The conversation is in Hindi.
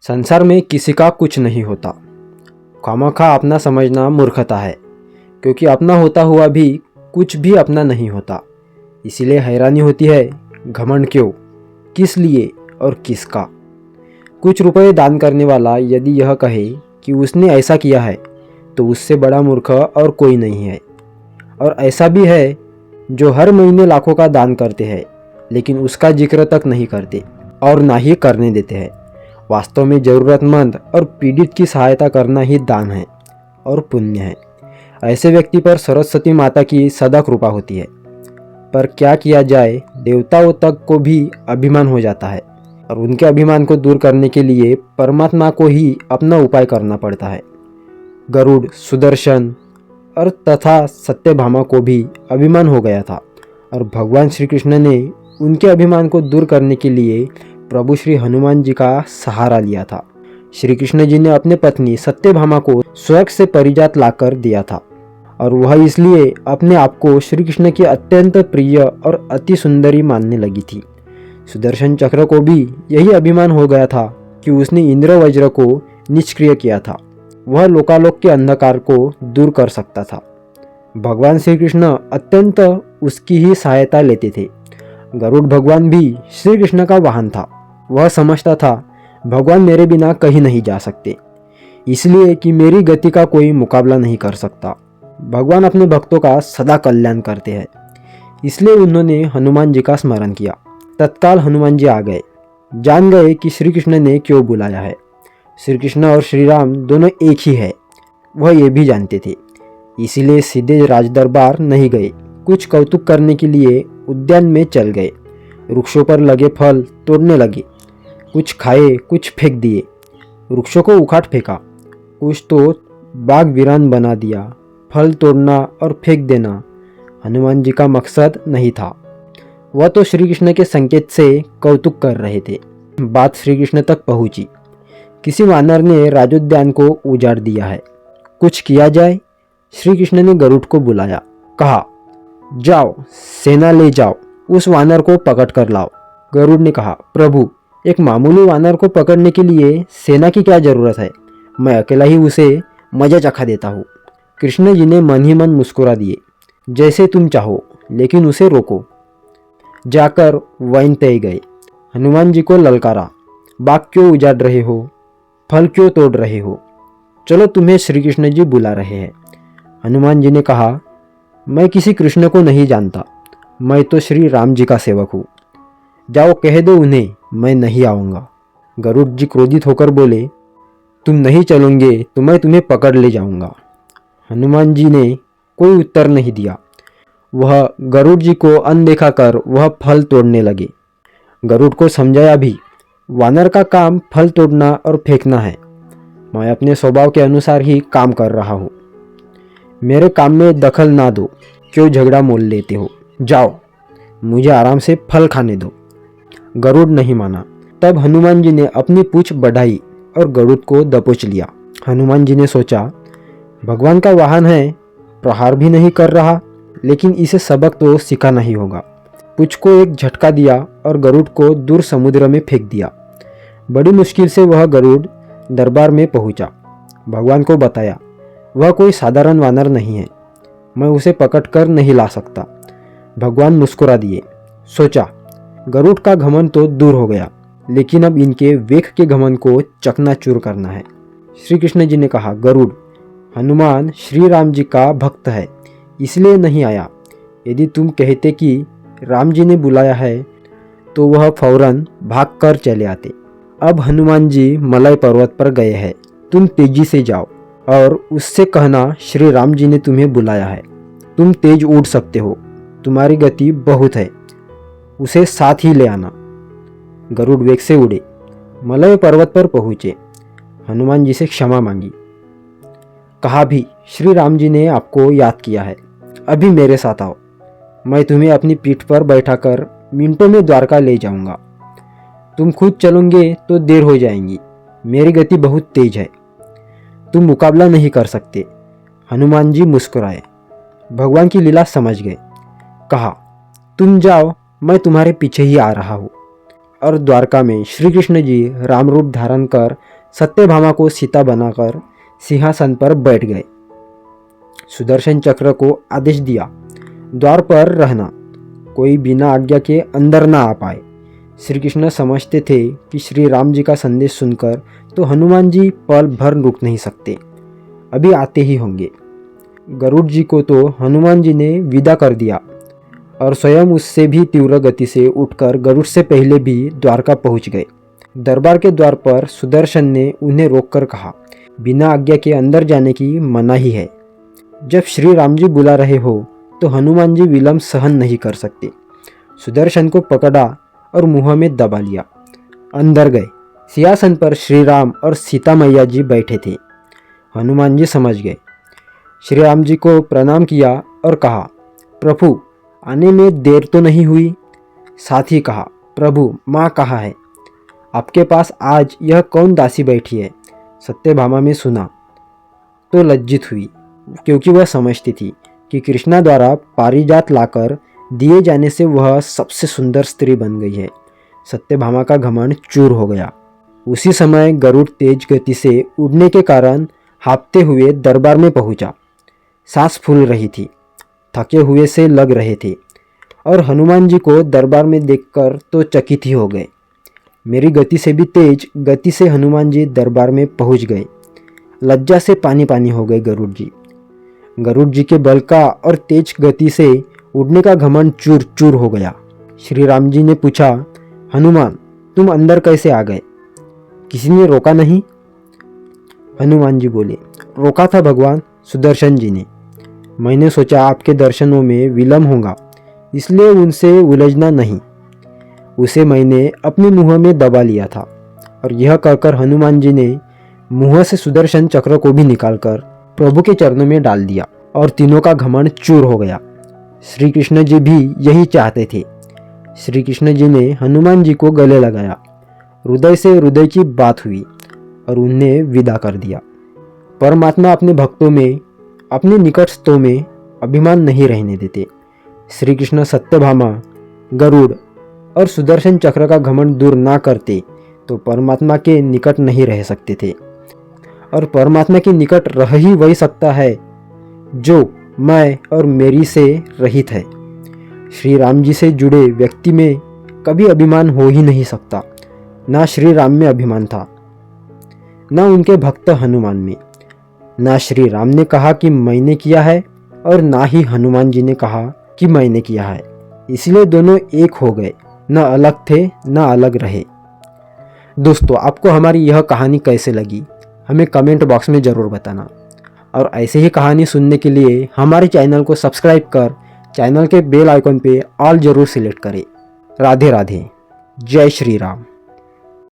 संसार में किसी का कुछ नहीं होता। खामखा अपना समझना मूर्खता है, क्योंकि अपना होता हुआ भी कुछ भी अपना नहीं होता। इसीलिए हैरानी होती है, घमंड क्यों, किस लिए और किसका। कुछ रुपए दान करने वाला यदि यह कहे कि उसने ऐसा किया है, तो उससे बड़ा मूर्ख और कोई नहीं है। और ऐसा भी है जो हर महीने लाखों का दान करते हैं, लेकिन उसका जिक्र तक नहीं करते और ना ही करने देते हैं। वास्तव में ज़रूरतमंद और पीड़ित की सहायता करना ही दान है और पुण्य है। ऐसे व्यक्ति पर सरस्वती माता की सदा कृपा होती है। पर क्या किया जाए, देवताओं तक को भी अभिमान हो जाता है और उनके अभिमान को दूर करने के लिए परमात्मा को ही अपना उपाय करना पड़ता है। गरुड़, सुदर्शन और तथा सत्यभामा को भी अभिमान हो गया था और भगवान श्री कृष्ण ने उनके अभिमान को दूर करने के लिए प्रभु श्री हनुमान जी का सहारा लिया था। श्री कृष्ण जी ने अपने पत्नी सत्यभामा को स्वर्ग से परिजात लाकर दिया था और वह इसलिए अपने आप को श्री कृष्ण की अत्यंत प्रिय और अति सुंदरी मानने लगी थी। सुदर्शन चक्र को भी यही अभिमान हो गया था कि उसने इंद्र वज्र को निष्क्रिय किया था। वह लोकालोक के अंधकार को दूर कर सकता था। भगवान श्री कृष्ण अत्यंत उसकी ही सहायता लेते थे। गरुड़ भगवान भी श्री कृष्ण का वाहन था। वह समझता था भगवान मेरे बिना कहीं नहीं जा सकते, इसलिए कि मेरी गति का कोई मुकाबला नहीं कर सकता। भगवान अपने भक्तों का सदा कल्याण करते हैं, इसलिए उन्होंने हनुमान जी का स्मरण किया। तत्काल हनुमान जी आ गए, जान गए कि श्री कृष्ण ने क्यों बुलाया है। श्री कृष्ण और श्री राम दोनों एक ही है, वह ये भी जानते थे। इसीलिए सीधे राजदरबार नहीं गए, कुछ कौतुक करने के लिए उद्यान में चल गए। वृक्षों पर लगे फल तोड़ने लगे, कुछ खाए कुछ फेंक दिए। वृक्षों को उखाड़ फेंका, कुछ तो बाग वीरान बना दिया। फल तोड़ना और फेंक देना हनुमान जी का मकसद नहीं था। वह तो श्री कृष्ण के संकेत से कौतुक कर रहे थे। बात श्री कृष्ण तक पहुंची। किसी वानर ने राजोद्यान को उजाड़ दिया है, कुछ किया जाए। श्री कृष्ण ने गरुड़ को बुलाया, कहा जाओ सेना ले जाओ, उस वानर को पकड़ कर लाओ। गरुड़ ने कहा, प्रभु एक मामूली वानर को पकड़ने के लिए सेना की क्या जरूरत है, मैं अकेला ही उसे मजा चखा देता हूँ। कृष्ण जी ने मन ही मन मुस्कुरा दिए, जैसे तुम चाहो, लेकिन उसे रोको। जाकर वैन तय गए। हनुमान जी को ललकारा, बाग क्यों उजाड़ रहे हो, फल क्यों तोड़ रहे हो, चलो तुम्हें श्री कृष्ण जी बुला रहे हैं। हनुमान जी ने कहा, मैं किसी कृष्ण को नहीं जानता, मैं तो श्री राम जी का सेवक हूँ। जाओ कह दो उन्हें मैं नहीं आऊँगा। गरुड़ जी क्रोधित होकर बोले, तुम नहीं चलोगे तो मैं तुम्हें पकड़ ले जाऊँगा। हनुमान जी ने कोई उत्तर नहीं दिया। वह गरुड़ जी को अनदेखा कर वह फल तोड़ने लगे। गरुड़ को समझाया भी, वानर का काम फल तोड़ना और फेंकना है, मैं अपने स्वभाव के अनुसार ही काम कर रहा हूँ, मेरे काम में दखल ना दो, क्यों झगड़ा मोल लेते हो, जाओ मुझे आराम से फल खाने दो। गरुड़ नहीं माना। तब हनुमान जी ने अपनी पूंछ बढ़ाई और गरुड़ को दबोच लिया। हनुमान जी ने सोचा, भगवान का वाहन है, प्रहार भी नहीं कर रहा, लेकिन इसे सबक तो सिखाना ही होगा। पूंछ को एक झटका दिया और गरुड़ को दूर समुद्र में फेंक दिया। बड़ी मुश्किल से वह गरुड़ दरबार में पहुंचा। भगवान को बताया, वह कोई साधारण वानर नहीं है, मैं उसे पकड़ कर नहीं ला सकता। भगवान मुस्कुरा दिए। सोचा, गरुड़ का घमंड तो दूर हो गया, लेकिन अब इनके वेख के घमंड को चकनाचूर करना है। श्री कृष्ण जी ने कहा, गरुड़, हनुमान श्री राम जी का भक्त है, इसलिए नहीं आया। यदि तुम कहते कि राम जी ने बुलाया है, तो वह फौरन भाग कर चले आते। अब हनुमान जी मलय पर्वत पर गए हैं, तुम तेजी से जाओ और उससे कहना श्री राम जी ने तुम्हें बुलाया है। तुम तेज उड़ सकते हो, तुम्हारी गति बहुत है, उसे साथ ही ले आना। गरुड़ वेग से उड़े, मलय पर्वत पर पहुँचे। हनुमान जी से क्षमा मांगी। कहा भी, श्री राम जी ने आपको याद किया है, अभी मेरे साथ आओ, मैं तुम्हें अपनी पीठ पर बैठाकर मिनटों में द्वारका ले जाऊंगा। तुम खुद चलोगे तो देर हो जाएंगी, मेरी गति बहुत तेज है, तुम मुकाबला नहीं कर सकते। हनुमान जी मुस्कुराए, भगवान की लीला समझ गए। कहा, तुम जाओ, मैं तुम्हारे पीछे ही आ रहा हूँ। और द्वारका में श्री कृष्ण जी राम रूप धारण कर सत्यभामा को सीता बनाकर सिंहासन पर बैठ गए। सुदर्शन चक्र को आदेश दिया, द्वार पर रहना, कोई बिना आज्ञा के अंदर ना आ पाए। श्री कृष्ण समझते थे कि श्री राम जी का संदेश सुनकर तो हनुमान जी पल भर रुक नहीं सकते, अभी आते ही होंगे। गरुड़ जी को तो हनुमान जी ने विदा कर दिया और स्वयं उससे भी तीव्र गति से उठकर गरुड़ से पहले भी द्वारका पहुंच गए। दरबार के द्वार पर सुदर्शन ने उन्हें रोककर कहा, बिना आज्ञा के अंदर जाने की मनाही है। जब श्री राम जी बुला रहे हो तो हनुमान जी विलंब सहन नहीं कर सकते। सुदर्शन को पकड़ा और मुंह में दबा लिया। अंदर गए। सिंहासन पर श्री राम और सीता मैया जी बैठे थे। हनुमान जी समझ गए। श्री राम जी को प्रणाम किया और कहा, प्रभु आने में देर तो नहीं हुई? साथ ही कहा, प्रभु माँ कहाँ है? आपके पास आज यह कौन दासी बैठी है? सत्यभामा में सुना तो लज्जित हुई, क्योंकि वह समझती थी कि कृष्णा द्वारा पारिजात लाकर दिए जाने से वह सबसे सुंदर स्त्री बन गई है। सत्यभामा का घमंड चूर हो गया। उसी समय गरुड़ तेज गति से उड़ने के कारण हाँफते हुए दरबार में पहुंचा। सांस फूल रही थी, थके हुए से लग रहे थे और हनुमान जी को दरबार में देखकर तो चकित ही हो गए। मेरी गति से भी तेज गति से हनुमान जी दरबार में पहुंच गए। लज्जा से पानी पानी हो गए गरुड़ जी। गरुड़ जी के बल का और तेज गति से उड़ने का घमंड चूर चूर हो गया। श्री राम जी ने पूछा, हनुमान तुम अंदर कैसे आ गए? किसी ने रोका नहीं? हनुमान जी बोले, रोका था भगवान सुदर्शन जी ने। मैंने सोचा आपके दर्शनों में विलम्ब होगा, इसलिए उनसे उलझना नहीं। उसे मैंने अपने मुंह में दबा लिया था। और यह कहकर हनुमान जी ने मुंह से सुदर्शन चक्र को भी निकालकर प्रभु के चरणों में डाल दिया और तीनों का घमंड चूर हो गया। श्री कृष्ण जी भी यही चाहते थे। श्री कृष्ण जी ने हनुमान जी को गले लगाया, हृदय से हृदय की बात हुई और उन्हें विदा कर दिया। परमात्मा अपने भक्तों में, अपने निकटस्थों में अभिमान नहीं रहने देते। श्री कृष्ण सत्यभामा, गरुड़ और सुदर्शन चक्र का घमंड दूर ना करते तो परमात्मा के निकट नहीं रह सकते थे। और परमात्मा के निकट रह ही वही सकता है जो मैं और मेरी से रहित है। श्री राम जी से जुड़े व्यक्ति में कभी अभिमान हो ही नहीं सकता। ना श्री राम में अभिमान था, ना उनके भक्त हनुमान में। ना श्री राम ने कहा कि मैंने किया है और ना ही हनुमान जी ने कहा कि मैंने किया है। इसलिए दोनों एक हो गए, ना अलग थे ना अलग रहे। दोस्तों, आपको हमारी यह कहानी कैसे लगी हमें कमेंट बॉक्स में ज़रूर बताना। और ऐसे ही कहानी सुनने के लिए हमारे चैनल को सब्सक्राइब कर चैनल के बेल आइकन पे ऑल जरूर सिलेक्ट करें। राधे राधे। जय श्री राम।